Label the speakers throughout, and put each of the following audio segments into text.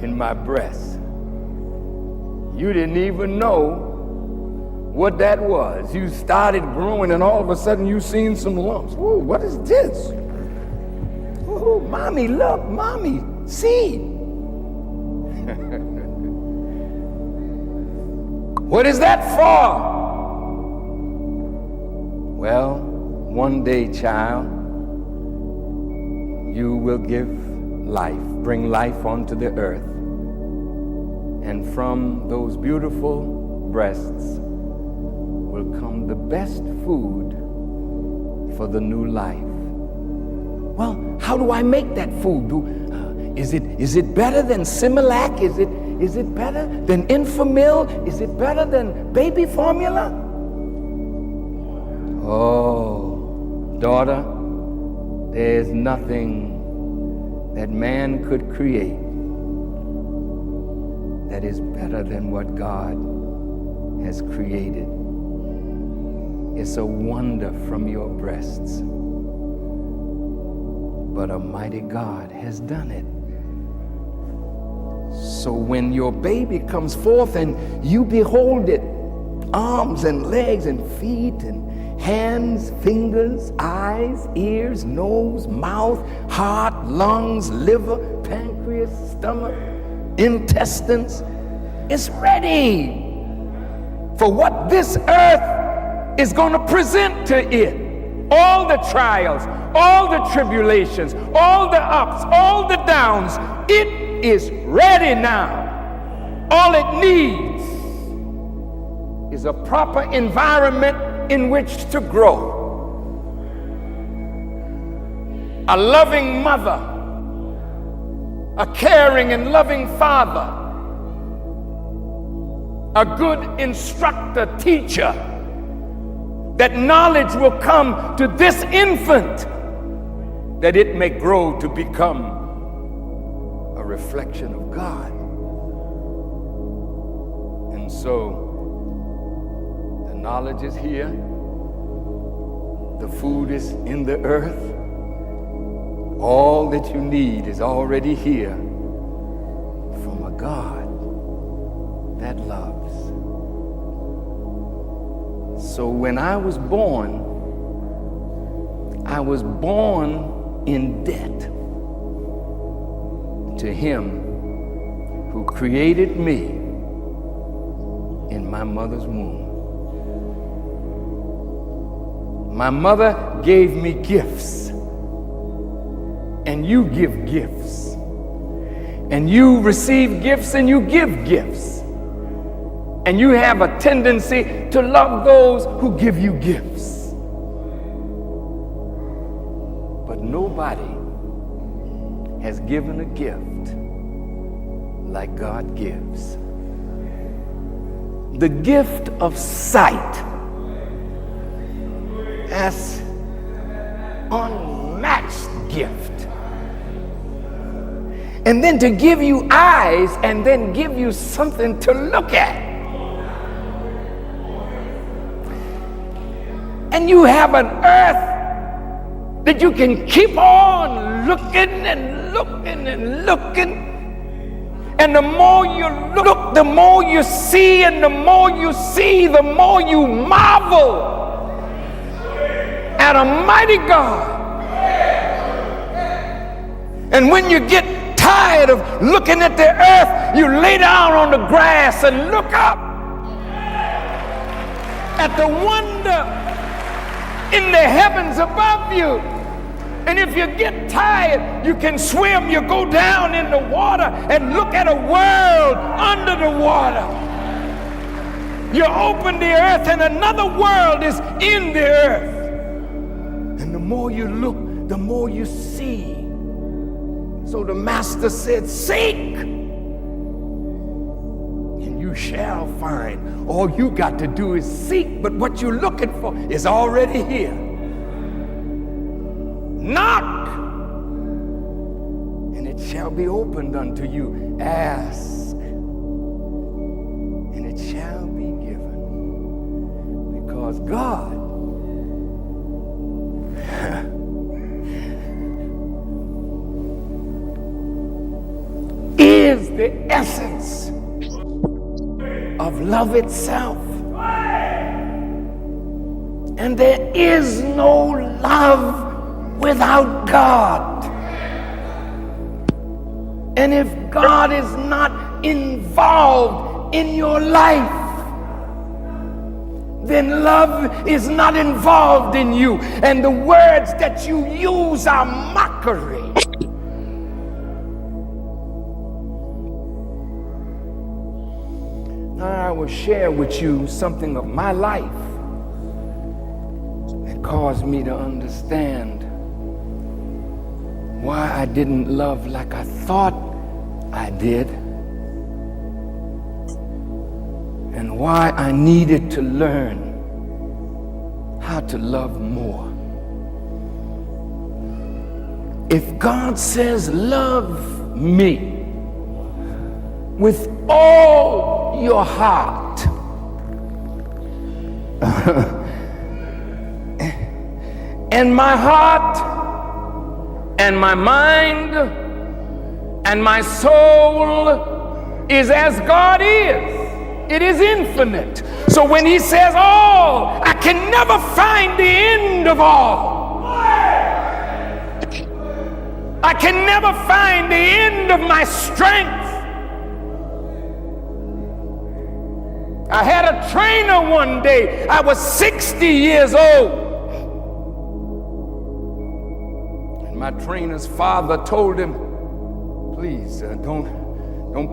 Speaker 1: in my breast. You didn't even know what that was. You started growing and all of a sudden you seen some lumps. Whoa, what is this? Oh, mommy, look, mommy, see. What is that for? Well, one day, child, you will give life, bring life onto the earth. And from those beautiful breasts will come the best food for the new life. Well, how do I make that food? Is it better than Similac? Is it better than Infamil? Is it better than baby formula? Oh, daughter, there's nothing that man could create that is better than what God has created. It's a wonder from your breasts, but a mighty God has done it. So when your baby comes forth and you behold it, arms and legs and feet and hands, fingers, eyes, ears, nose, mouth, heart, lungs, liver, pancreas, stomach, intestines, it's ready for what this earth is going to present to it. All the trials, all the tribulations, all the ups, all the downs, it is ready now. All it needs is a proper environment in which to grow. A loving mother, a caring and loving father, a good instructor, teacher, that knowledge will come to this infant that it may grow to become a reflection of God. And so the knowledge is here, the food is in the earth, all that you need is already here from a God that loves. So when I was born in debt to Him who created me in my mother's womb. My mother gave me gifts, and you give gifts, and you receive gifts and you give gifts. And you have a tendency to love those who give you gifts. But nobody has given a gift like God gives. The gift of sight, that's unmatched gift. And then to give you eyes and then give you something to look at. And you have an earth that you can keep on looking and looking and looking. And the more you look, the more you see, and the more you see, the more you marvel at a mighty God. And when you get tired of looking at the earth, you lay down on the grass and look up at the wonder in the heavens above you. And if you get tired, you can swim. You go down in the water and look at a world under the water. You open the earth and another world is in the earth. And the more you look, the more you see. So the master said, seek, and you shall find. All you got to do is seek, but what you're looking for is already here. Knock, and it shall be opened unto you. Ask, and it shall be given. Because God is the essence of love itself. And there is no love without God. And if God is not involved in your life, then love is not involved in you. And the words that you use are mockery. Now I will share with you something of my life that caused me to understand why I didn't love like I thought I did, and why I needed to learn how to love more. If God says, love me with all your heart, and my heart, and my mind, and my soul is as God is. It is infinite. So when he says all, I can never find the end of all. I can never find the end of my strength. I had a trainer one day. I was 60 years old. And my trainer's father told him, please don't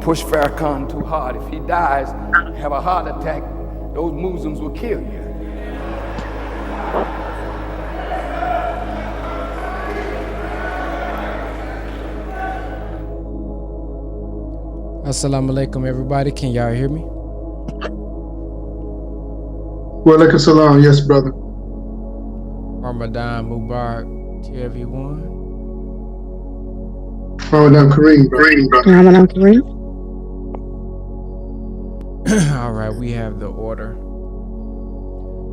Speaker 1: push Farrakhan too hard. If he dies, have a heart attack, those Muslims will kill you.
Speaker 2: Assalamu alaikum, everybody. Can y'all hear me?
Speaker 3: Wa alaikum salam. Yes, brother.
Speaker 2: Ramadan Mubarak to everyone.
Speaker 3: Ramadan Kareem, brother.
Speaker 4: Ramadan Kareem.
Speaker 2: All right, we have the order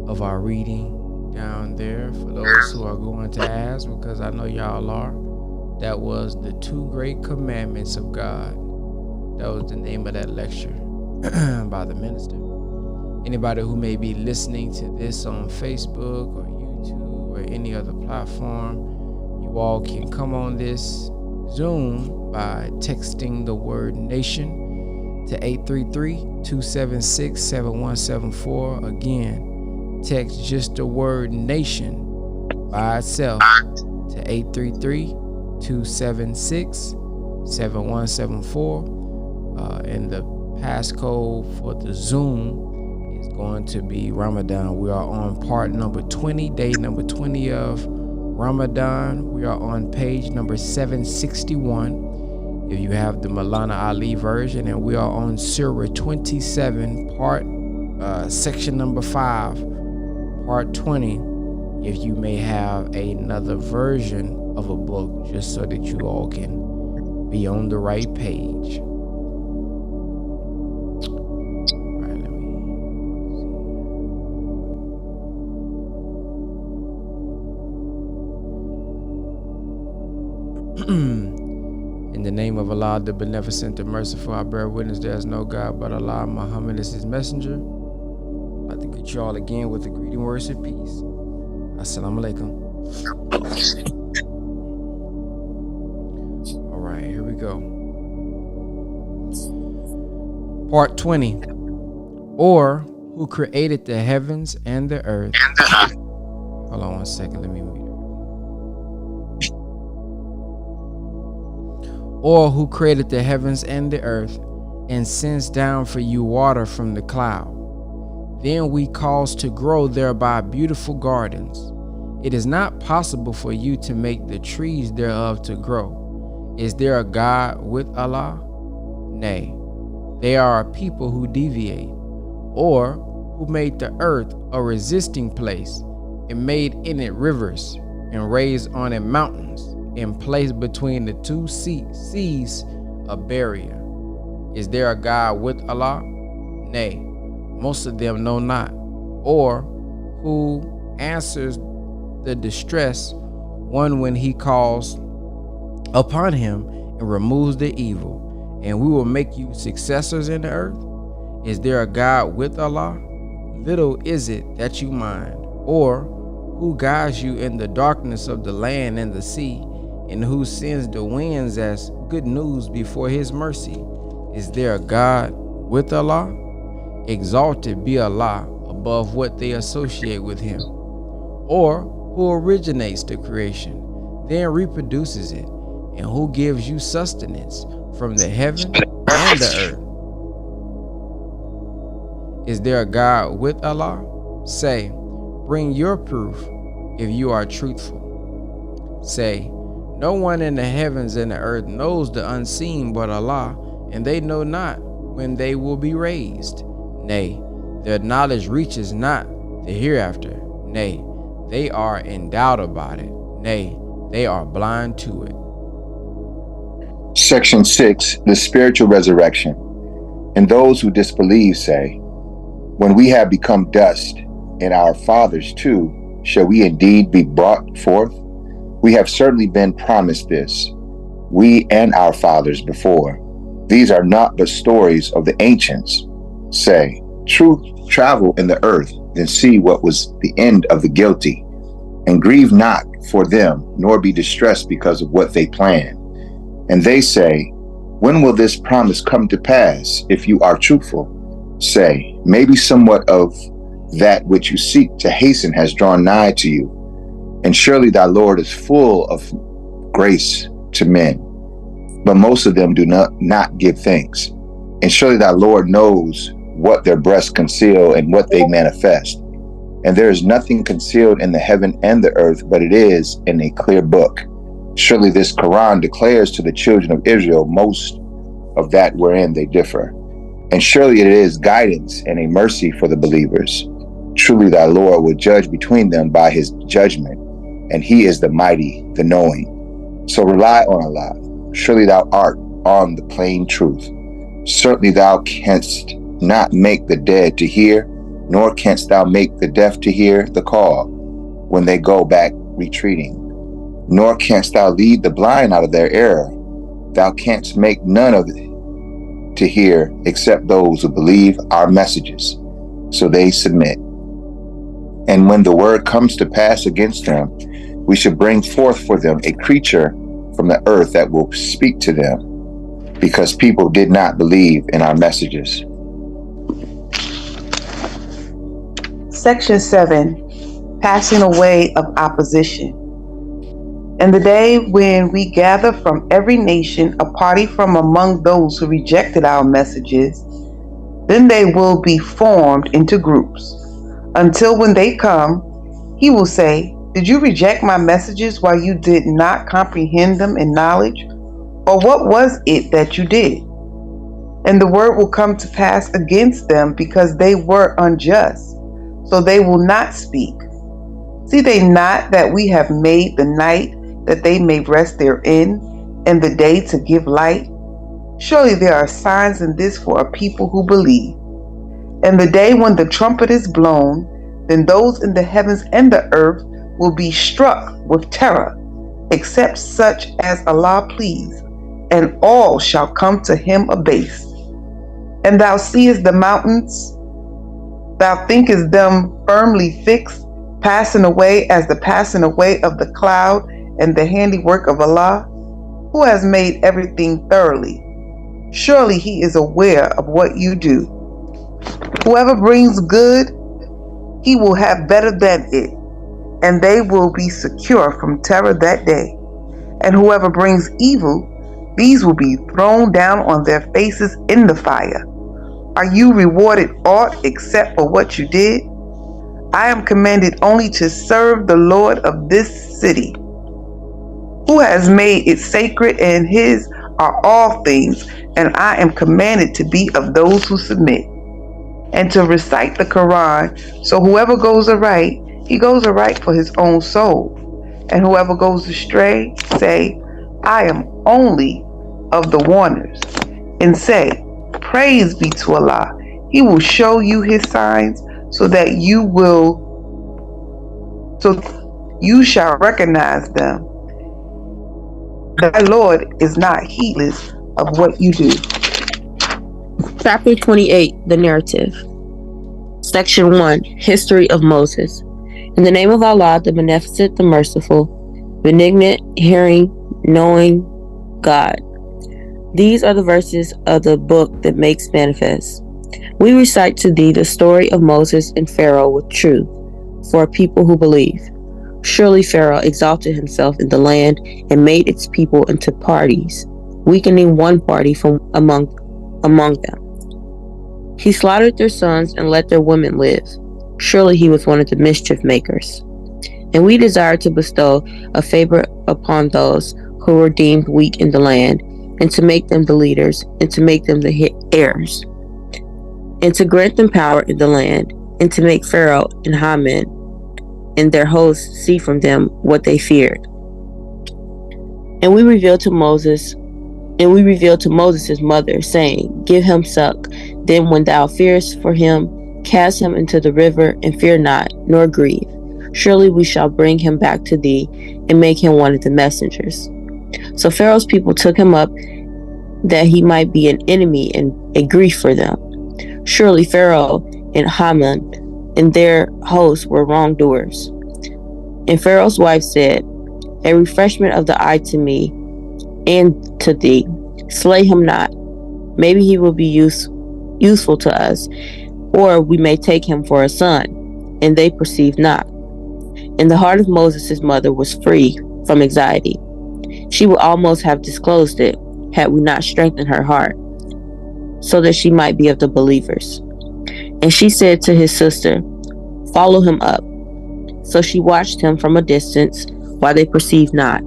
Speaker 2: of our reading down there for those who are going to ask, because I know y'all are. That was the 2 great commandments of God. That was the name of that lecture by the minister. Anybody who may be listening to this on Facebook or YouTube or any other platform, you all can come on this Zoom by texting the word nation to 833-276-7174. Again, text just the word nation by itself to 833-276-7174. And the passcode for the Zoom is going to be Ramadan. We are on part number 20, day number 20 of Ramadan. We are on page number 761 if you have the Maulana Ali version, and we are on Surah 27, section number 5, part 20, if you may have another version of a book, just so that you all can be on the right page. In the name of Allah, the Beneficent, the Merciful, I bear witness there is no God but Allah. Muhammad is his messenger. I'd like to greet you all again with the greeting words of peace. Assalamu alaikum. All right, here we go. Part 20. Or who created the heavens and the earth. Hold on one second, let me read it. Or who created the heavens and the earth, and sends down for you water from the cloud. Then we cause to grow thereby beautiful gardens. It is not possible for you to make the trees thereof to grow. Is there a God with Allah? Nay, they are a people who deviate. Or who made the earth a resisting place, and made in it rivers, and raised on it mountains, and placed between the 2 seas a barrier. Is there a God with Allah? Nay, most of them know not. Or who answers the distress one when he calls upon him, and removes the evil, and we will make you successors in the earth? Is there a God with Allah? Little is it that you mind. Or who guides you in the darkness of the land and the sea, and who sends the winds as good news before his mercy? Is there a God with Allah? Exalted be Allah above what they associate with him. Or who originates the creation, then reproduces it, and who gives you sustenance from the heaven and the earth? Is there a God with Allah? Say, bring your proof if you are truthful. Say, no one in the heavens and the earth knows the unseen but Allah, and they know not when they will be raised. Nay, their knowledge reaches not the hereafter. Nay, they are in doubt about it. Nay, they are blind to it.
Speaker 4: Section 6, the spiritual resurrection. And those who disbelieve say, when we have become dust, and our fathers too, shall we indeed be brought forth? We have certainly been promised this, we and our fathers before. These are not but stories of the ancients. Say, truth travel in the earth, then see what was the end of the guilty, and grieve not for them, nor be distressed because of what they plan. And they say, when will this promise come to pass, if you are truthful? Say, maybe somewhat of that which you seek to hasten has drawn nigh to you, and surely thy Lord is full of grace to men, but most of them do not give thanks. And surely thy Lord knows what their breasts conceal and what they manifest. And there is nothing concealed in the heaven and the earth, but it is in a clear book. Surely this Quran declares to the children of Israel most of that wherein they differ. And surely it is guidance and a mercy for the believers. Truly thy Lord will judge between them by his judgment, and he is the mighty, the knowing. So rely on Allah. Surely thou art on the plain truth. Certainly thou canst not make the dead to hear, nor canst thou make the deaf to hear the call when they go back retreating. Nor canst thou lead the blind out of their error. Thou canst make none of it to hear except those who believe our messages. So they submit. And when the word comes to pass against them, we should bring forth for them a creature from the earth that will speak to them, because people did not believe in our messages.
Speaker 5: Section 7, passing away of opposition. And the day when we gather from every nation a party from among those who rejected our messages, then they will be formed into groups. Until when they come, he will say, did you reject my messages while you did not comprehend them in knowledge? Or what was it that you did? And the word will come to pass against them because they were unjust, so they will not speak. See they not that we have made the night that they may rest therein, and the day to give light? Surely there are signs in this for a people who believe. And the day when the trumpet is blown, then those in the heavens and the earth will be struck with terror, except such as Allah please, and all shall come to him abased. And thou seest the mountains, thou thinkest them firmly fixed, passing away as the passing away of the cloud, and the handiwork of Allah, who has made everything thoroughly. Surely he is aware of what you do. Whoever brings good, he will have better than it, and they will be secure from terror that day. And whoever brings evil, these will be thrown down on their faces in the fire. Are you rewarded aught except for what you did? I am commanded only to serve the Lord of this city, who has made it sacred, and his are all things, and I am commanded to be of those who submit, and to recite the Quran. So whoever goes aright, he goes aright for his own soul, and whoever goes astray, say, I am only of the warners, and say, praise be to Allah. He will show you his signs, so you shall recognize them. Thy Lord is not heedless of what you do.
Speaker 6: Chapter 28, The Narrative. Section 1, History of Moses. In the name of Allah, the Beneficent, the Merciful, benignant, hearing, knowing God. These are the verses of the book that makes manifest. We recite to thee the story of Moses and Pharaoh with truth, for a people who believe. Surely Pharaoh exalted himself in the land and made its people into parties, weakening one party from among them. He slaughtered their sons and let their women live. Surely he was one of the mischief makers. And we desire to bestow a favor upon those who were deemed weak in the land, and to make them the leaders, and to make them the heirs, and to grant them power in the land, and to make Pharaoh and Haman and their hosts see from them what they feared. And we revealed to Moses his mother, saying, Give him suck. Then when thou fearest for him, cast him into the river, and fear not, nor grieve. Surely we shall bring him back to thee, and make him one of the messengers. So Pharaoh's people took him up, that he might be an enemy and a grief for them. Surely Pharaoh and Haman and their hosts were wrongdoers. And Pharaoh's wife said, A refreshment of the eye to me and to thee. Slay him not. Maybe he will be useful to us, or we may take him for a son. And they perceived not. And the heart of Moses' mother was free from anxiety. She would almost have disclosed it, had we not strengthened her heart, so that she might be of the believers. And she said to his sister, Follow him up. So she watched him from a distance, while they perceived not.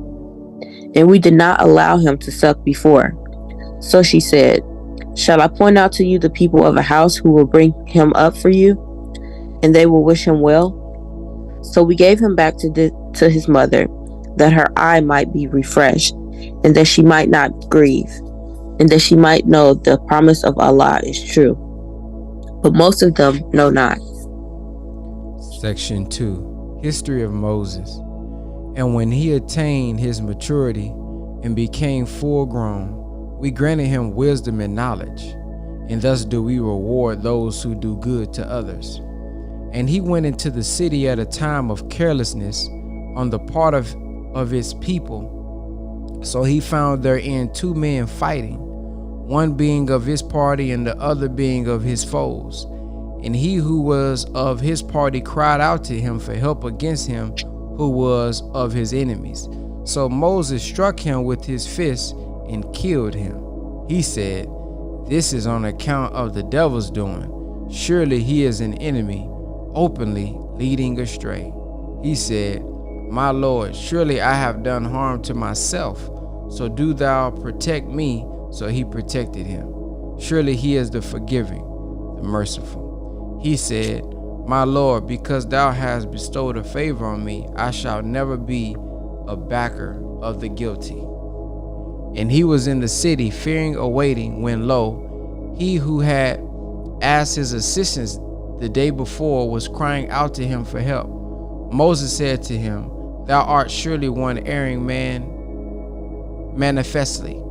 Speaker 6: And we did not allow him to suck before. So she said, Shall I point out to you the people of a house who will bring him up for you, and they will wish him well? So we gave him back to his mother, that her eye might be refreshed, and that she might not grieve, and that she might know the promise of Allah is true. But most of them know not.
Speaker 2: Section 2, History of Moses. And when he attained his maturity and became full grown, we granted him wisdom and knowledge, and thus do we reward those who do good to others. And he went into the city at a time of carelessness on the part of its people. So he found therein 2 men fighting, one being of his party and the other being of his foes. And he who was of his party cried out to him for help against him who was of his enemies. So Moses struck him with his fist and killed him. He said, This is on account of the devil's doing. Surely he is an enemy, openly leading astray. He said, My Lord, surely I have done harm to myself, so do thou protect me. So he protected him. Surely he is the forgiving, the merciful. He said, My Lord, because thou hast bestowed a favor on me, I shall never be a backer of the guilty. And he was in the city, fearing awaiting, when lo, he who had asked his assistance the day before was crying out to him for help. Moses said to him, Thou art surely one erring man manifestly.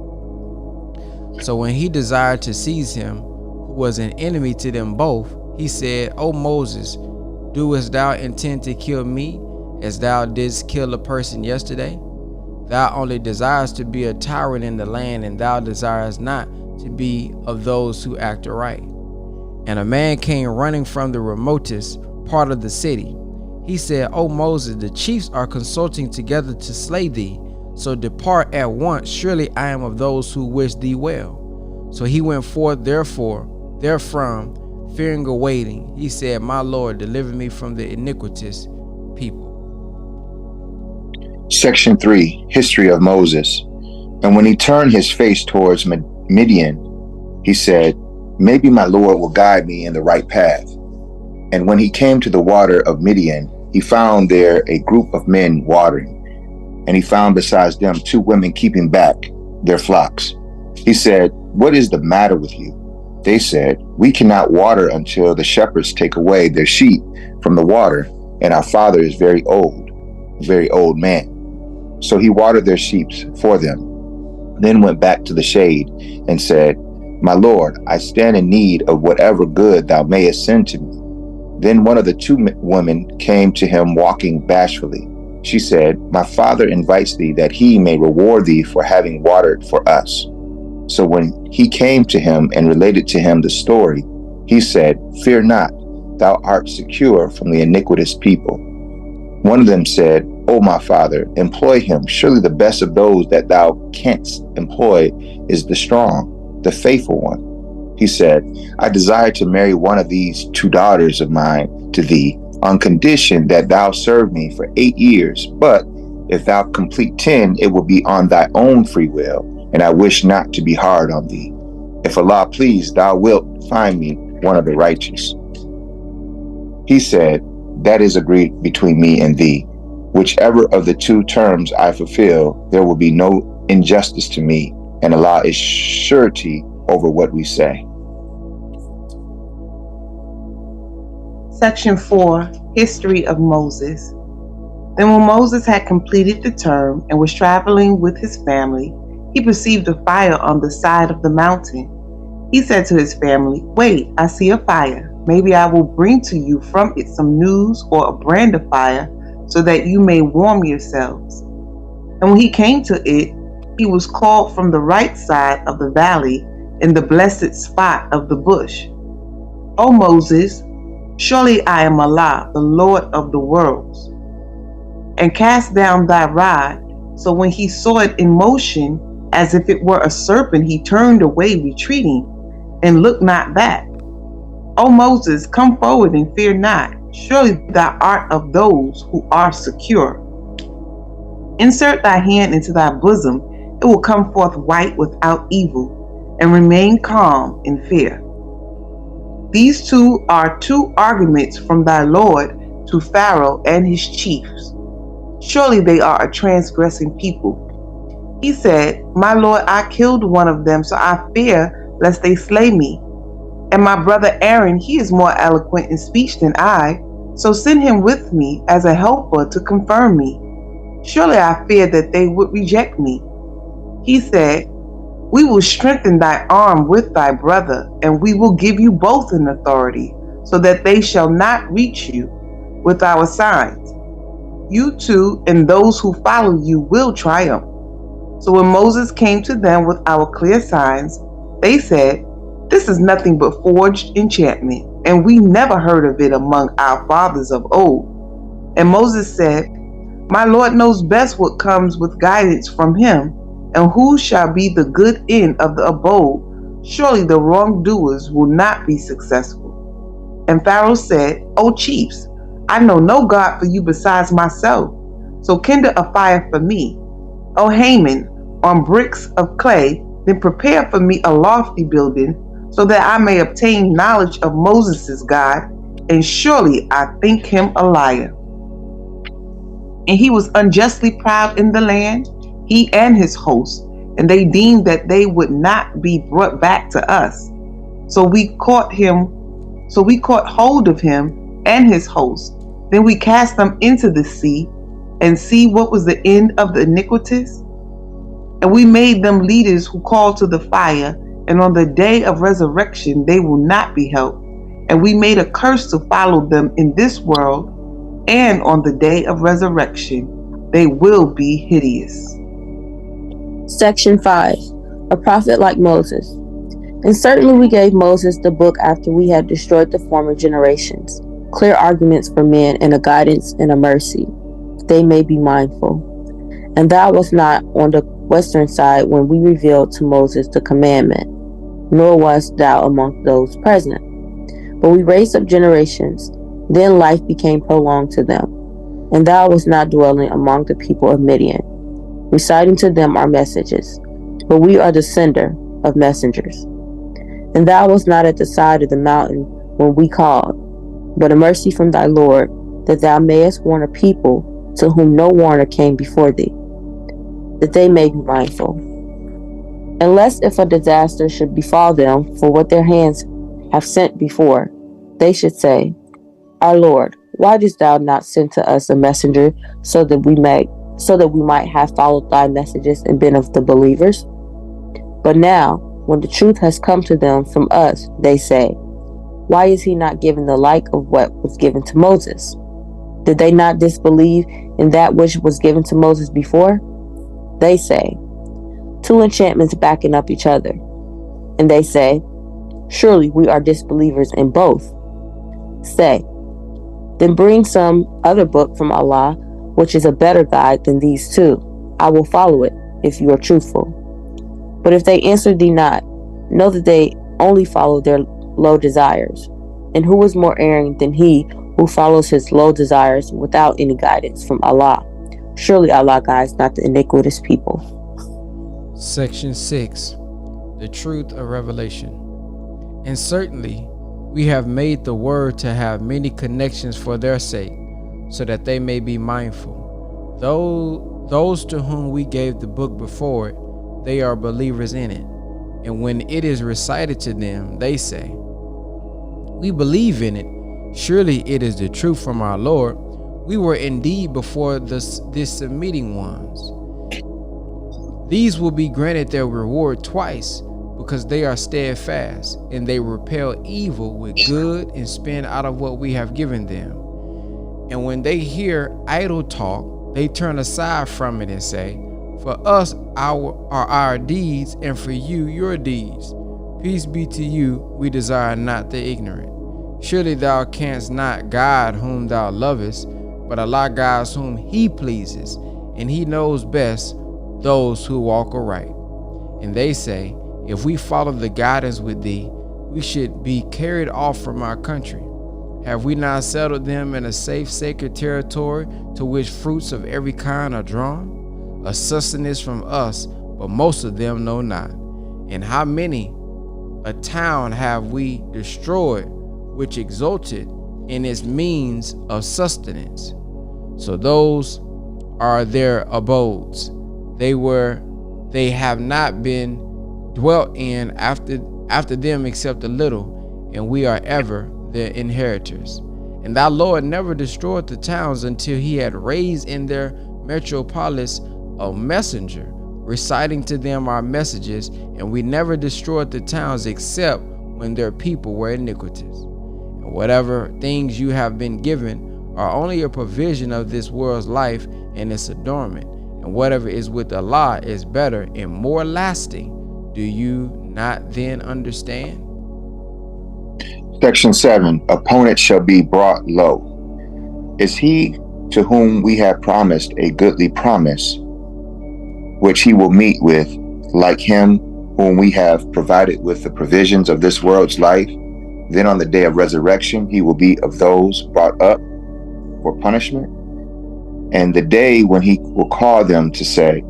Speaker 2: So when he desired to seize him, who was an enemy to them both, he said, O Moses, doest thou intend to kill me, as thou didst kill a person yesterday? Thou only desirest to be a tyrant in the land, and thou desirest not to be of those who act aright. And a man came running from the remotest part of the city. He said, O Moses, the chiefs are consulting together to slay thee. So depart at once. Surely I am of those who wish thee well. So he went forth therefrom, fearing awaiting. He said, My Lord, deliver me from the iniquitous people.
Speaker 4: Section 3, History of Moses. And when he turned his face towards Midian, he said, Maybe my Lord will guide me in the right path. And when he came to the water of Midian, he found there a group of men watering. And he found besides them 2 women keeping back their flocks. He said, What is the matter with you? They said, We cannot water until the shepherds take away their sheep from the water, and our father is very old man. So he watered their sheep for them. then went back to the shade and said, My Lord, I stand in need of whatever good thou mayest send to me. Then one of the two women came to him walking bashfully. She said, My father invites thee that he may reward thee for having watered for us. So when he came to him and related to him the story, he said, Fear not, thou art secure from the iniquitous people. One of them said, O my father, employ him. Surely the best of those that thou canst employ is the strong, the faithful one. He said, I desire to marry one of these two daughters of mine to thee, on condition that thou serve me for 8 years. But if thou complete 10, it will be on thy own free will, and I wish not to be hard on thee. If Allah please, thou wilt find me one of the righteous. He said, That is agreed between me and thee. Whichever of the two terms I fulfill, there will be no injustice to me, and Allah is surety over what we say.
Speaker 5: Section 4, History of Moses. Then when Moses had completed the term and was traveling with his family, he perceived a fire on the side of the mountain. He said to his family, Wait, I see a fire. Maybe I will bring to you from it some news or a brand of fire, so that you may warm yourselves. And when he came to it, he was called from the right side of the valley in the blessed spot of the bush. O Moses, surely I am Allah, the Lord of the worlds. And cast down thy rod. So when he saw it in motion, as if it were a serpent, he turned away, retreating, and looked not back. O Moses, come forward and fear not. Surely thou art of those who are secure. Insert thy hand into thy bosom, it will come forth white without evil, and remain calm in fear. These two are two arguments from thy Lord to Pharaoh and his chiefs. Surely they are a transgressing people. He said, My Lord, I killed one of them, so I fear lest they slay me. And my brother Aaron, he is more eloquent in speech than I, so send him with me as a helper to confirm me. Surely I fear that they would reject me. He said, We will strengthen thy arm with thy brother, and we will give you both an authority, so that they shall not reach you with our signs. You too and those who follow you will triumph. So when Moses came to them with our clear signs, they said, This is nothing but forged enchantment, and we never heard of it among our fathers of old. And Moses said, My Lord knows best what comes with guidance from him, and who shall be the good end of the abode. Surely the wrongdoers will not be successful. And Pharaoh said, O chiefs, I know no God for you besides myself, so kindle a fire for me. O Haman, on bricks of clay, then prepare for me a lofty building, so that I may obtain knowledge of Moses' God, and surely I think him a liar. And he was unjustly proud in the land, he and his hosts, and they deemed that they would not be brought back to us. So we caught hold of him and his hosts. Then we cast them into the sea, and see what was the end of the iniquitous. And we made them leaders who called to the fire, and on the day of resurrection they will not be helped. And we made a curse to follow them in this world, and on the day of resurrection they will be hideous.
Speaker 6: Section 5. A prophet like Moses. And certainly we gave Moses the book after we had destroyed the former generations, clear arguments for men, and a guidance and a mercy, they may be mindful. And thou wast not on the western side when we revealed to Moses the commandment, nor wast thou among those present. But we raised up generations, then life became prolonged to them. And thou wast not dwelling among the people of Midian, reciting to them our messages, but we are the sender of messengers. And thou wast not at the side of the mountain when we called, but a mercy from thy Lord, that thou mayest warn a people to whom no warner came before thee, that they may be mindful. Unless if a disaster should befall them for what their hands have sent before, they should say, Our Lord, why didst thou not send to us a messenger so that we might have followed thy messages and been of the believers? But now, when the truth has come to them from us, they say, why is he not given the like of what was given to Moses? Did they not disbelieve in that which was given to Moses before? They say, two enchantments backing up each other. And they say, surely we are disbelievers in both. Say, then bring some other book from Allah, which is a better guide than these two. I will follow it, if you are truthful. But if they answer thee not, know that they only follow their low desires. And who is more erring than he who follows his low desires without any guidance from Allah? Surely Allah guides not the iniquitous people.
Speaker 2: Section 6. The Truth of Revelation. And certainly, we have made the word to have many connections for their sake, so that they may be mindful. Those to whom we gave the book before it, they are believers in it. And when it is recited to them, they say, we believe in it. Surely it is the truth from our Lord. We were indeed before this submitting ones. These will be granted their reward twice, because they are steadfast, and they repel evil with good and spend out of what we have given them. And when they hear idle talk, they turn aside from it and say, for us are our deeds, and for you your deeds. Peace be to you, we desire not the ignorant. Surely thou canst not guide whom thou lovest, but Allah guides whom he pleases, and he knows best those who walk aright. And they say, if we follow the guidance with thee, we should be carried off from our country. Have we not settled them in a safe, sacred territory to which fruits of every kind are drawn? A sustenance from us, but most of them know not. And how many a town have we destroyed, which exulted in its means of sustenance? So those are their abodes. They have not been dwelt in after them except a little, and we are ever their inheritors. And thy Lord never destroyed the towns until he had raised in their metropolis a messenger, reciting to them our messages, and we never destroyed the towns except when their people were iniquitous. And whatever things you have been given are only a provision of this world's life and its adornment, and whatever is with Allah is better and more lasting. Do you not then understand?
Speaker 4: Section 7. Opponent shall be brought low. Is he to whom we have promised a goodly promise, which he will meet with, like him whom we have provided with the provisions of this world's life? Then on the day of resurrection, he will be of those brought up for punishment. And the day when he will call them to say,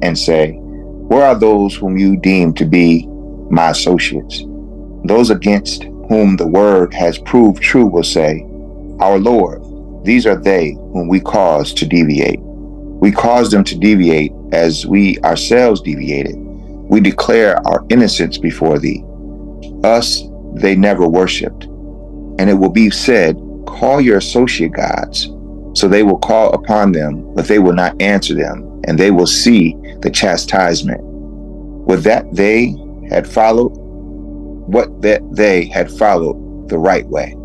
Speaker 4: where are those whom you deem to be my associates? Those against whom the word has proved true will say, our Lord, these are they whom we caused to deviate. We caused them to deviate as we ourselves deviated. We declare our innocence before thee. Us they never worshipped. And it will be said, call your associate gods. So they will call upon them, but they will not answer them, and they will see the chastisement. What that they had followed the right way.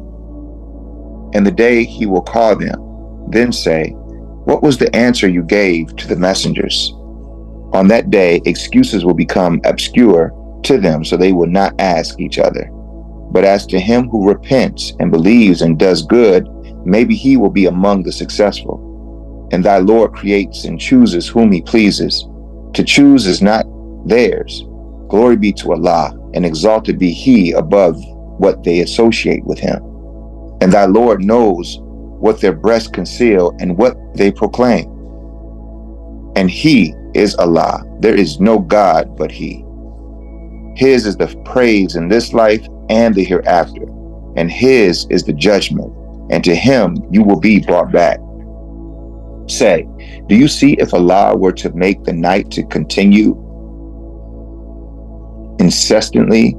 Speaker 4: And the day he will call them, then say, what was the answer you gave to the messengers? On that day, excuses will become obscure to them, so they will not ask each other. But as to him who repents and believes and does good, maybe he will be among the successful. And thy Lord creates and chooses whom he pleases. To choose is not theirs. Glory be to Allah, and exalted be he above what they associate with him. And thy Lord knows what their breasts conceal and what they proclaim. And he is Allah. There is no God but he. His is the praise in this life and the hereafter, and his is the judgment, and to him you will be brought back. Say, do you see if Allah were to make the night to continue incessantly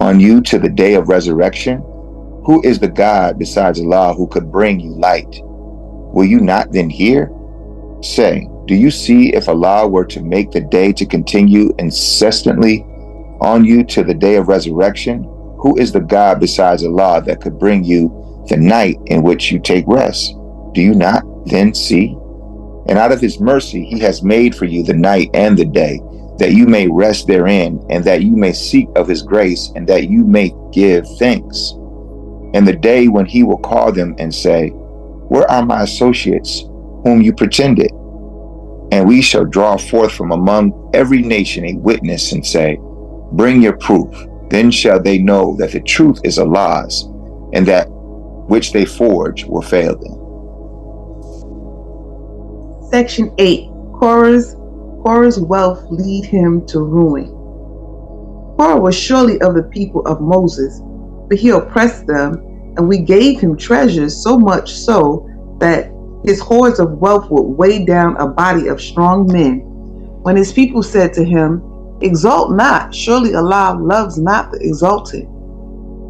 Speaker 4: on you to the day of resurrection? Who is the God besides Allah who could bring you light? Will you not then hear? Say, Do you see if Allah were to make the day to continue incessantly on you to the day of resurrection? Who is the God besides Allah that could bring you the night in which you take rest? Do you not then see? And out of his mercy, he has made for you the night and the day, that you may rest therein, and that you may seek of his grace, and that you may give thanks. And the day when he will call them and say, where are my associates, whom you pretended? And we shall draw forth from among every nation a witness and say, bring your proof. Then shall they know that the truth is Allah's, and that which they forge will fail them.
Speaker 5: Section 8. Korah's wealth lead him to ruin. Korah was surely of the people of Moses, but he oppressed them, and we gave him treasures, so much so that his hoards of wealth would weigh down a body of strong men. When his people said to him, exalt not, surely Allah loves not the exalted.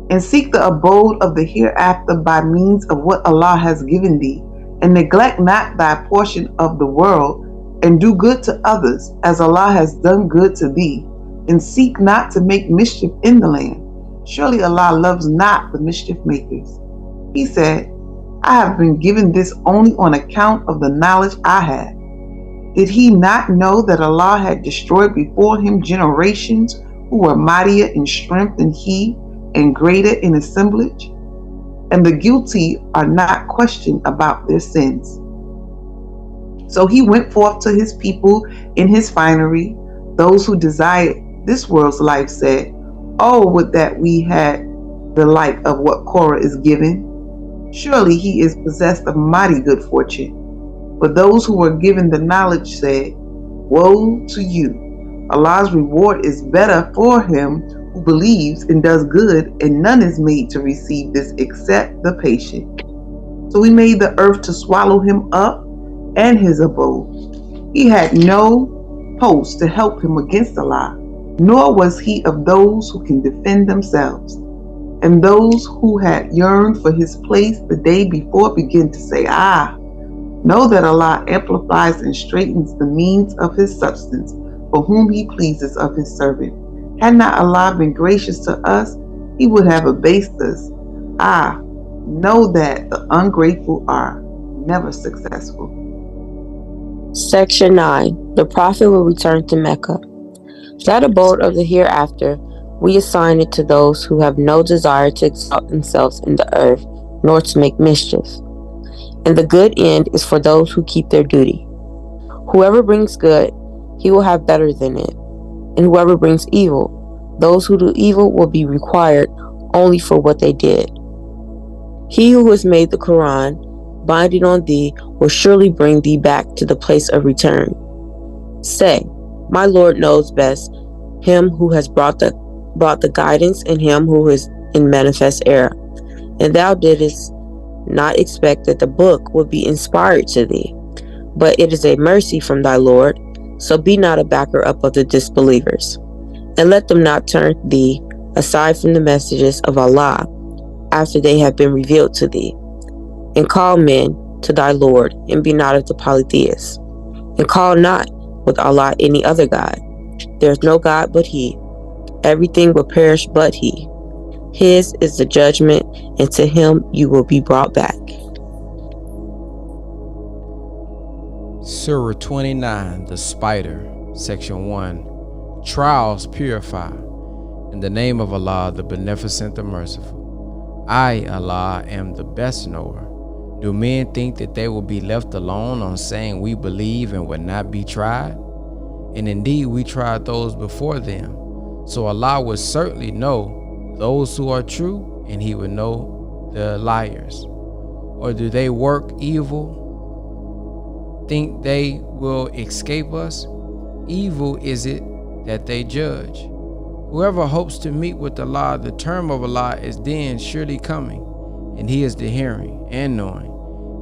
Speaker 5: And seek the abode of the hereafter by means of what Allah has given thee, and neglect not thy portion of the world, and do good to others, as Allah has done good to thee, and seek not to make mischief in the land. Surely Allah loves not the mischief makers. He said, I have been given this only on account of the knowledge I had. Did he not know that Allah had destroyed before him generations who were mightier in strength than he, and greater in assemblage? And the guilty are not questioned about their sins. So he went forth to his people in his finery. Those who desired this world's life said, oh, would that we had the like of what Korah is given. Surely he is possessed of mighty good fortune. But those who were given the knowledge said, woe to you. Allah's reward is better for him who believes and does good, and none is made to receive this except the patient. So we made the earth to swallow him up and his abode. He had no post to help him against Allah, nor was he of those who can defend themselves. And those who had yearned for his place the day before began to say, know that Allah amplifies and straightens the means of his substance for whom he pleases of his servant. Had not Allah been gracious to us, he would have abased us. Know that the ungrateful are never successful.
Speaker 6: Section 9. The Prophet will return to Mecca. That abode of the hereafter, we assign it to those who have no desire to exalt themselves in the earth, nor to make mischief. And the good end is for those who keep their duty. Whoever brings good, he will have better than it. And whoever brings evil, those who do evil will be required only for what they did. He who has made the Quran binding on thee will surely bring thee back to the place of return. Say, my Lord knows best him who has brought the guidance, and him who is in manifest error. And thou didst not expect that the book would be inspired to thee, but it is a mercy from thy Lord. So be not a backer up of the disbelievers, and let them not turn thee aside from the messages of Allah after they have been revealed to thee. And call men to thy Lord, and be not of the polytheists, and call not with Allah any other God. There is no God but he. Everything will perish but he. His is the judgment, and to him you will be brought back.
Speaker 2: Surah 29, the Spider, Section 1. Trials purify. In the name of Allah, the Beneficent, the Merciful. I, Allah, am the best knower. Do men think that they will be left alone on saying we believe and will not be tried? And indeed we tried those before them. So Allah will certainly know those who are true, and he will know the liars. Or do they work evil, think they will escape us? Evil is it that they judge. Whoever hopes to meet with Allah, the term of Allah is then surely coming, and he is the hearing and knowing.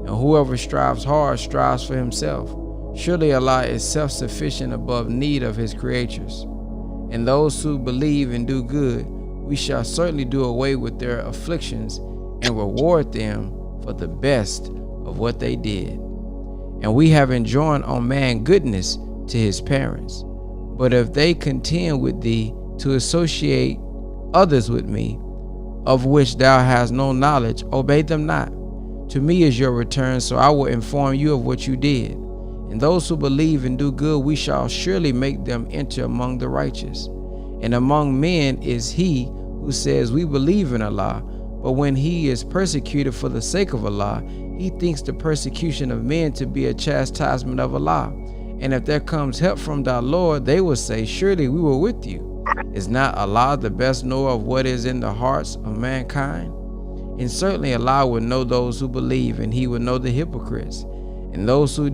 Speaker 2: And whoever strives hard strives for himself. Surely Allah is self-sufficient above need of his creatures. And those who believe and do good, we shall certainly do away with their afflictions and reward them for the best of what they did. and we have enjoined on man goodness to his parents. But if they contend with thee to associate others with me, of which thou hast no knowledge, obey them not. To me is your return, so I will inform you of what you did. And those who believe and do good, we shall surely make them enter among the righteous. And among men is he who says, we believe in Allah, but when he is persecuted for the sake of Allah, he thinks the persecution of men to be a chastisement of Allah. And if there comes help from thy Lord, they will say, surely we were with you. Is not Allah the best knower of what is in the hearts of mankind? And certainly Allah will know those who believe, and he will know the hypocrites. And those who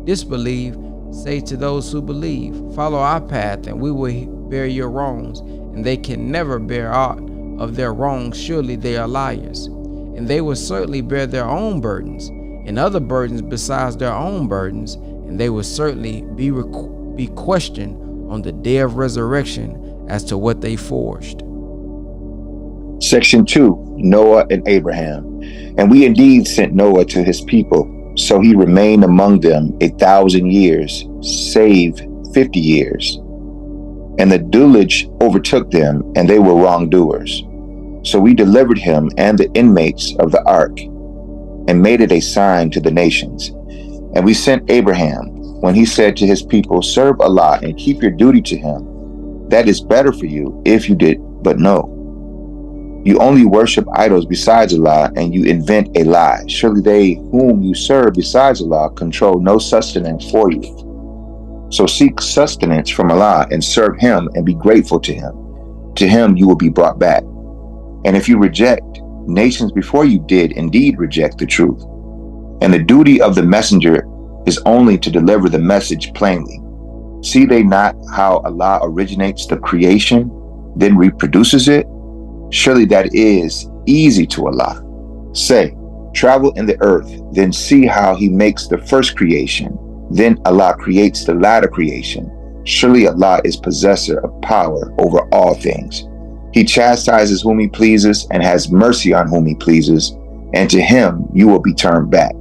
Speaker 2: disbelieve say to those who believe, follow our path, and we will bear your wrongs. And they can never bear aught of their wrongs, surely they are liars. And they will certainly bear their own burdens, and other burdens besides their own burdens, and they will certainly be questioned on the day of resurrection as to what they forged.
Speaker 4: Section 2, Noah and Abraham. And we indeed sent Noah to his people, so he remained among them 1,000 years, save 50 years. And the deluge overtook them, and they were wrongdoers. So we delivered him and the inmates of the ark, and made it a sign to the nations. And we sent Abraham, when he said to his people, serve Allah and keep your duty to him. That is better for you if you did but know. You only worship idols besides Allah, and you invent a lie. Surely they whom you serve besides Allah control no sustenance for you. So seek sustenance from Allah and serve him and be grateful to him. To him you will be brought back. And if you reject, nations before you did indeed reject the truth. And the duty of the messenger is only to deliver the message plainly. See they not how Allah originates the creation, then reproduces it? Surely that is easy to Allah. Say, travel in the earth, then see how he makes the first creation. Then Allah creates the latter creation. Surely Allah is possessor of power over all things. He chastises whom he pleases and has mercy on whom he pleases, and to him you will be turned back.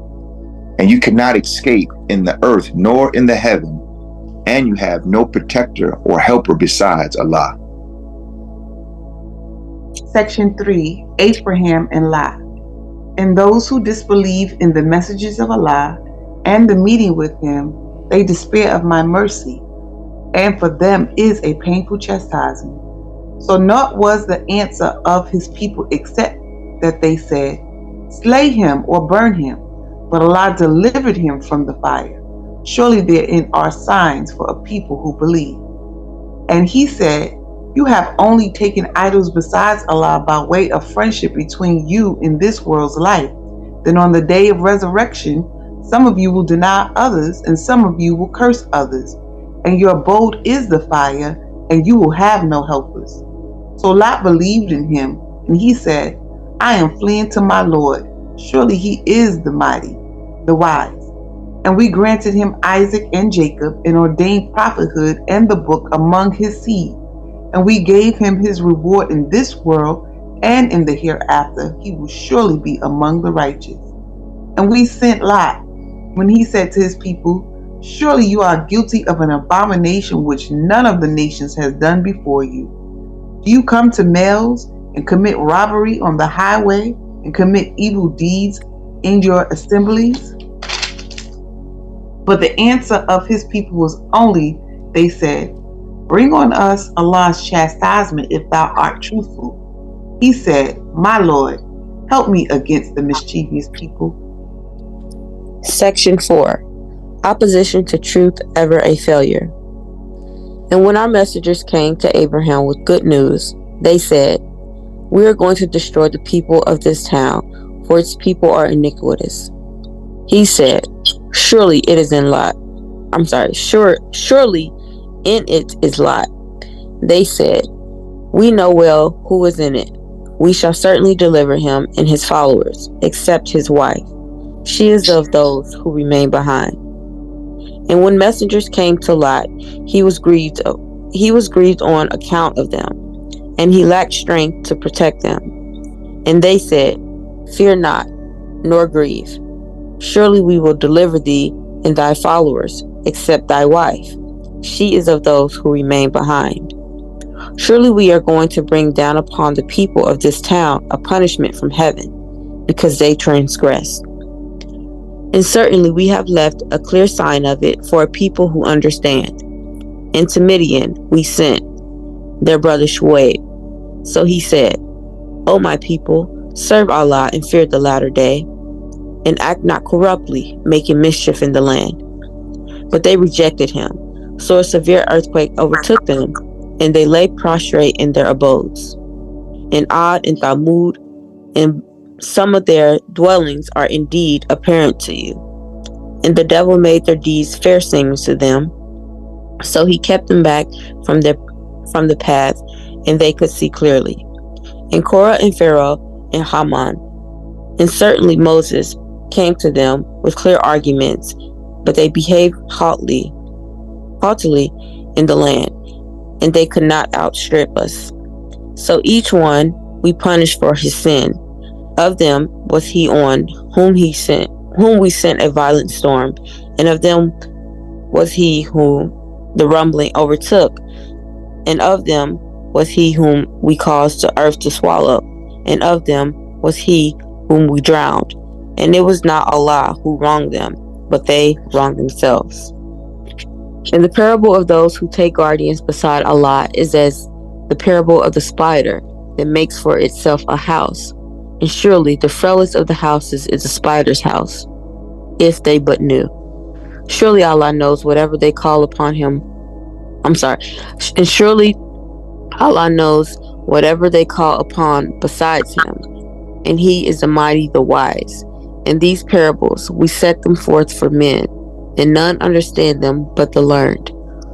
Speaker 4: And you cannot escape in the earth nor in the heaven, and you have no protector or helper besides Allah.
Speaker 5: Section 3, Abraham and Lot. And those who disbelieve in the messages of Allah and the meeting with him, they despair of my mercy, and for them is a painful chastisement. So naught was the answer of his people except that they said, slay him or burn him. But Allah delivered him from the fire. Surely therein are signs for a people who believe. And he said, you have only taken idols besides Allah by way of friendship between you in this world's life. Then on the day of resurrection, some of you will deny others, and some of you will curse others. And your abode is the fire, and you will have no helpers. So Lot believed in him, and he said, I am fleeing to my Lord. Surely he is the mighty, the wise. And we granted him Isaac and Jacob, and ordained prophethood and the book among his seed. And we gave him his reward in this world, and in the hereafter he will surely be among the righteous. And we sent Lot, when he said to his people, surely you are guilty of an abomination which none of the nations has done before you. Do you come to males and commit robbery on the highway and commit evil deeds in your assemblies? But the answer of his people was only, they said, bring on us Allah's chastisement if thou art truthful. He said, my Lord, help me against the mischievous people.
Speaker 6: Section 4. Opposition to truth ever a failure. And when our messengers came to Abraham with good news, they said, we are going to destroy the people of this town, for its people are iniquitous. He said, surely it is in Lot. Surely in it is Lot. They said, we know well who is in it. We shall certainly deliver him and his followers, except his wife. She is of those who remain behind. And when messengers came to Lot, he was grieved on account of them, and he lacked strength to protect them. And they said, fear not, nor grieve. Surely we will deliver thee and thy followers, except thy wife. She is of those who remain behind. Surely we are going to bring down upon the people of this town a punishment from heaven, because they transgressed. And certainly we have left a clear sign of it for a people who understand. And to Midian we sent their brother Shuaib. So he said, O my people, serve Allah and fear the latter day, and act not corruptly, making mischief in the land. But they rejected him. So a severe earthquake overtook them, and they lay prostrate in their abodes. And Ad and Thamud and some of their dwellings are indeed apparent to you. And the devil made their deeds fair seeming to them, so he kept them back from the path, and they could see clearly. And Korah and Pharaoh and Haman, and certainly Moses, came to them with clear arguments, but they behaved haughtily in the land, and they could not outstrip us. So each one we punished for his sin. Of them was he on whom we sent a violent storm, and of them was he whom the rumbling overtook, and of them was he whom we caused the earth to swallow, and of them was he whom we drowned. And it was not Allah who wronged them, but they wronged themselves. And the parable of those who take guardians beside Allah is as the parable of the spider that makes for itself a house. And surely the frailest of the houses is the spider's house, if they but knew. Surely Allah knows whatever they call upon him. And surely Allah knows whatever they call upon besides him, and he is the mighty, the wise. And these parables we set them forth for men, and none understand them but the learned.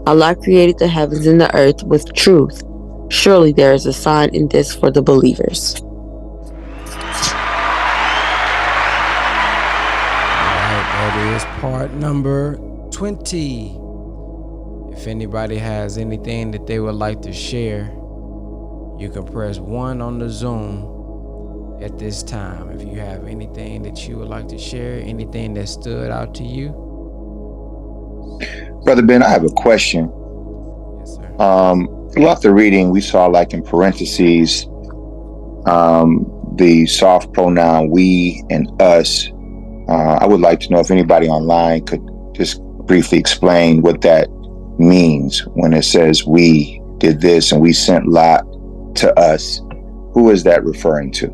Speaker 6: Allah created the heavens and the earth with truth. Surely there is a sign in this for the believers.
Speaker 2: That is part number 20. If anybody has anything that they would like to share, you can press 1 on the Zoom at this time. If you have anything that you would like to share, anything that stood out to you.
Speaker 4: Brother Ben, I have a question.
Speaker 2: Yes, sir.
Speaker 4: Throughout the reading, we saw like in parentheses, the soft pronoun we and us. I would like to know if anybody online could just briefly explain what that means when it says we did this and we sent Lot to us. Who is that referring to?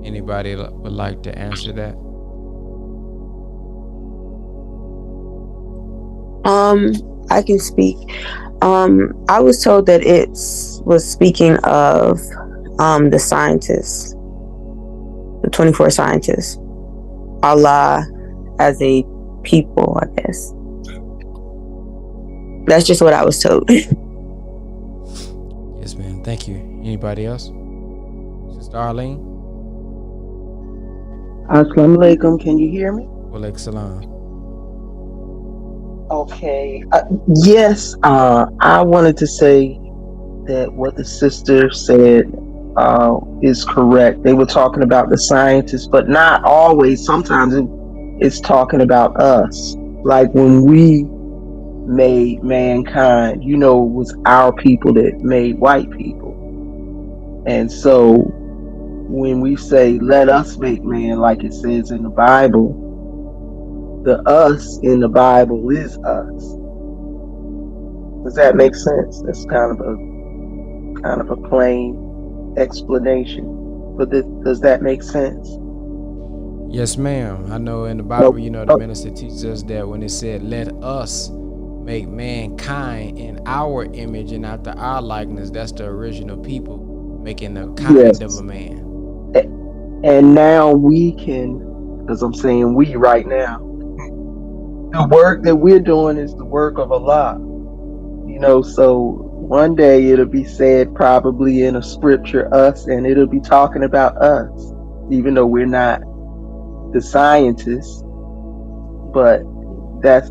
Speaker 2: Anybody would like to answer that?
Speaker 6: I can speak. I was told that it was speaking of the scientists, the 24 scientists, Allah as a people, I guess. That's just what I was told.
Speaker 2: Yes, ma'am. Thank you. Anybody else? Sister Arlene?
Speaker 7: Assalamu alaikum. Can you hear me?
Speaker 2: Walaikum salam.
Speaker 7: Okay. Yes, I wanted to say that what the sister said is correct. They were talking about the scientists, but not always. Sometimes it's talking about us. Like when we made mankind, it was our people that made white people. And so when we say, let us make man, like it says in the Bible, the us in the Bible is us. Does that make sense? That's kind of a plain explanation. But does that make sense?
Speaker 2: Yes, ma'am. I know in the Bible, the minister teaches us that when it said, let us make mankind in our image and after our likeness, that's the original people making the kind of a man.
Speaker 7: And now we can, because I'm saying we right now, the work that we're doing is the work of Allah. So one day it'll be said probably in a scripture, us, and it'll be talking about us, even though we're not the scientists, but that's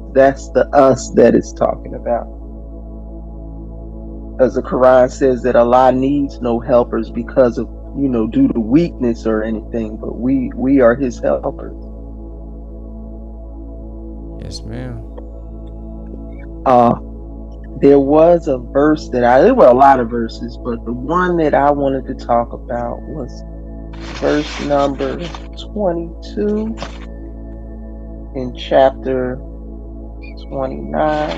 Speaker 7: the us that it's talking about. As the Quran says that Allah needs no helpers because of due to weakness or anything, but we are his helpers.
Speaker 2: Yes, ma'am.
Speaker 7: There was a verse there were a lot of verses, but the one that I wanted to talk about was verse number 22 in chapter 29.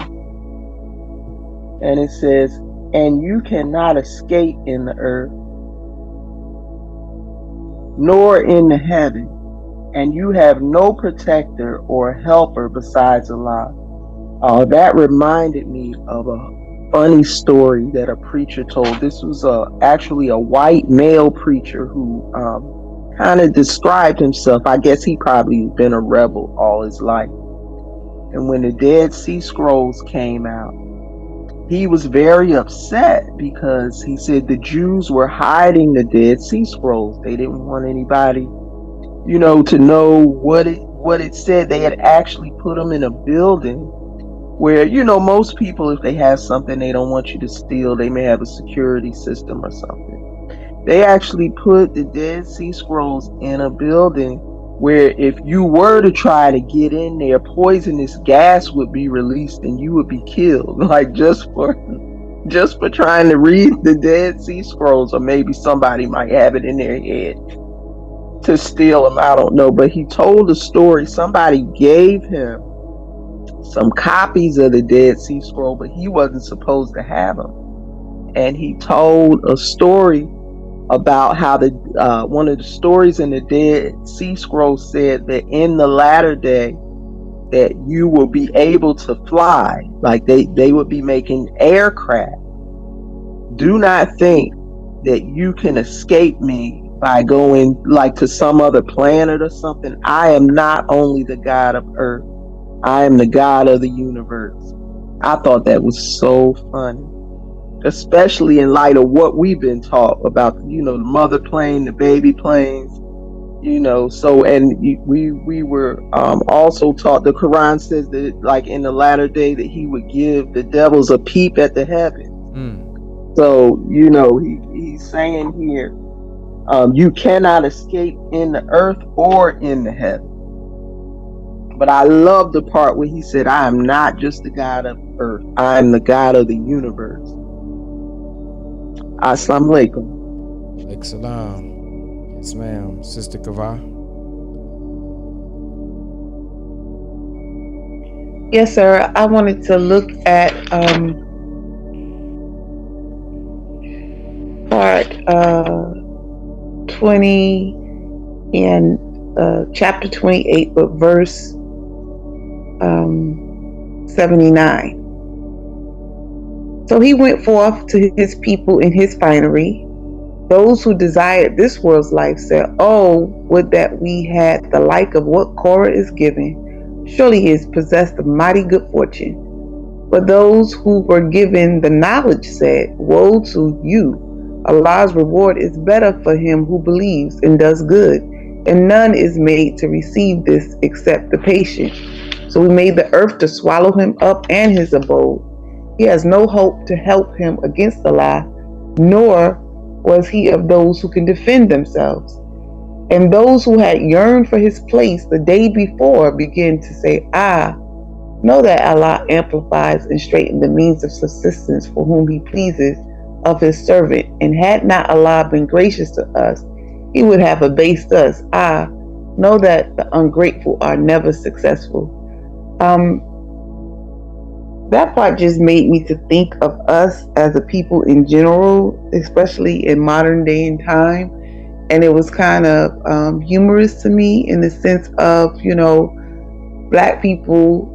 Speaker 7: And it says, "And you cannot escape in the earth, nor in the heaven, and you have no protector or helper besides Allah." That reminded me of a funny story that a preacher told. This was actually a white male preacher who kind of described himself. I guess he probably been a rebel all his life. And when the Dead Sea Scrolls came out, he was very upset because he said the Jews were hiding the Dead Sea Scrolls. They didn't want anybody, to know what it said. They had actually put them in a building where, most people, if they have something they don't want you to steal, they may have a security system or something. They actually put the Dead Sea Scrolls in a building where if you were to try to get in there, poisonous gas would be released and you would be killed, like just for trying to read the Dead Sea Scrolls, or maybe somebody might have it in their head to steal them. I don't know, but he told a story. Somebody gave him some copies of the Dead Sea Scroll, but he wasn't supposed to have them. And he told a story about how one of the stories in the Dead Sea Scroll said that in the latter day that you will be able to fly, like they would be making aircraft. Do not think that you can escape me by going like to some other planet or something. I am not only the God of earth, I am the God of the universe. I thought that was so funny, especially in light of what we've been taught about, the mother plane, the baby planes, So, and we were also taught, the Quran says that, like in the latter day, that he would give the devils a peep at the heavens. So, he's saying here, you cannot escape in the earth or in the heaven. But I love the part where he said, I am not just the God of earth, I am the God of the universe. Assalamu alaikum.
Speaker 2: Salam. Yes, ma'am. Sister Kava.
Speaker 5: Yes, sir. I wanted to look at part 20 in chapter 28, but verse 79. So he went forth to his people in his finery. Those who desired this world's life said, "Oh, would that we had the like of what Korah is giving. Surely he is possessed of mighty good fortune." But those who were given the knowledge said, "Woe to you! Allah's reward is better for him who believes and does good, and none is made to receive this except the patient. So we made the earth to swallow him up and his abode. He has no hope to help him against Allah, nor was he of those who can defend themselves." And those who had yearned for his place the day before began to say, know that Allah amplifies and straightens the means of subsistence for whom he pleases of his servant. And had not Allah been gracious to us, he would have abased us. Know that the ungrateful are never successful. That part just made me to think of us as a people in general, especially in modern day and time. And it was kind of humorous to me in the sense of, Black people,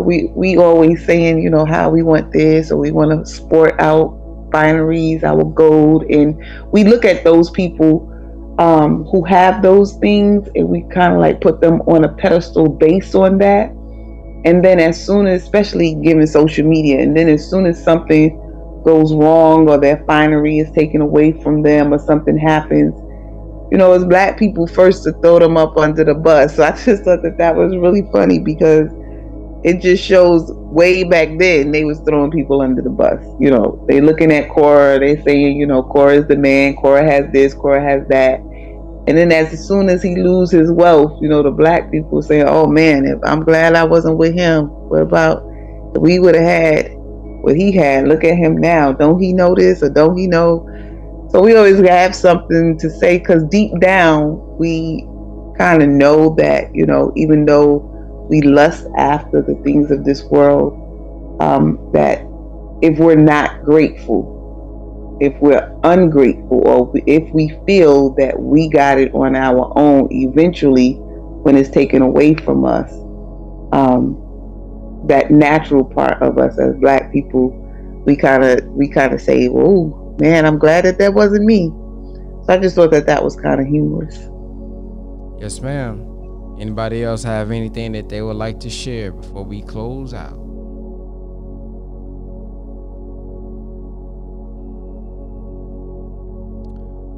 Speaker 5: we always saying, how we want this, or we want to sport out binaries, our gold. And we look at those people who have those things, and we kind of like put them on a pedestal based on that. And then as soon as, especially given social media, and then as soon as something goes wrong or their finery is taken away from them or something happens, as Black people first to throw them up under the bus. So I just thought that was really funny because, it just shows way back then they was throwing people under the bus. You know, they looking at Cora, they saying, you know, Cora is the man, Cora has this, Cora has that. And then as soon as he lose his wealth, you know, the black people saying, oh man, if I'm glad I wasn't with him. What about if we would have had what he had? Look at him now. Don't he know this or don't he know? So we always have something to say because deep down we kind of know that, you know, even though we lust after the things of this world, that if we're not grateful, if we're ungrateful, or if we feel that we got it on our own, eventually when it's taken away from us, that natural part of us as black people, we kind of say, oh man, I'm glad that wasn't me. So I just thought that was kind of humorous.
Speaker 2: Yes, ma'am. Anybody else have anything that they would like to share before we close out?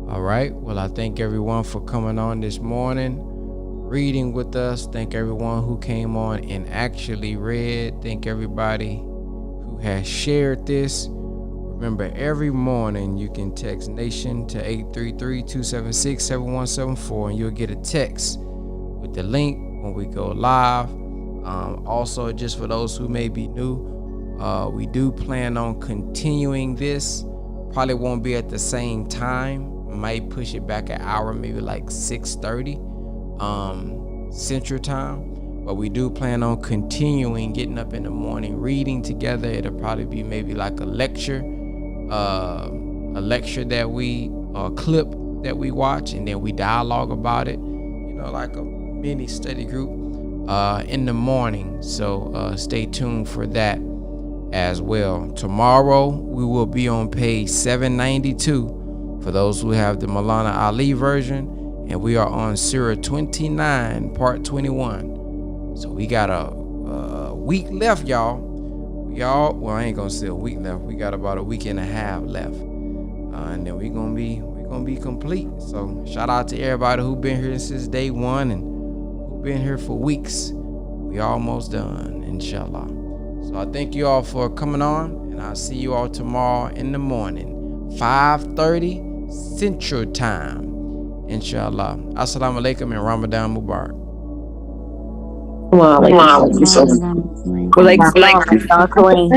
Speaker 2: All right. Well, I thank everyone for coming on this morning, reading with us. Thank everyone who came on and actually read. Thank everybody who has shared this. Remember, every morning you can text Nation to 833-276-7174 and you'll get a text with the link when we go live. Also, just for those who may be new, we do plan on continuing this. Probably won't be at the same time. Might push it back an hour, maybe like 6:30 Central Time. But we do plan on continuing getting up in the morning, reading together. It'll probably be maybe like a lecture that we, a clip that we watch, and then we dialogue about it. You know, like a mini study group in the morning. So stay tuned for that as well. Tomorrow we will be on page 792 for those who have the Maulana Ali version, and we are on Surah 29, part 21. So we got a week left, y'all. Well, I ain't gonna say a week left. We got about a week and a half left, and then we're gonna be complete. So shout out to everybody who been here since day one and who been here for weeks. We almost done, inshallah. So I thank you all for coming on, and I'll see you all tomorrow in the morning, 5:30 Central Time, inshallah. Assalamu alaikum and Ramadan Mubarak.
Speaker 6: Ramadan Kareem.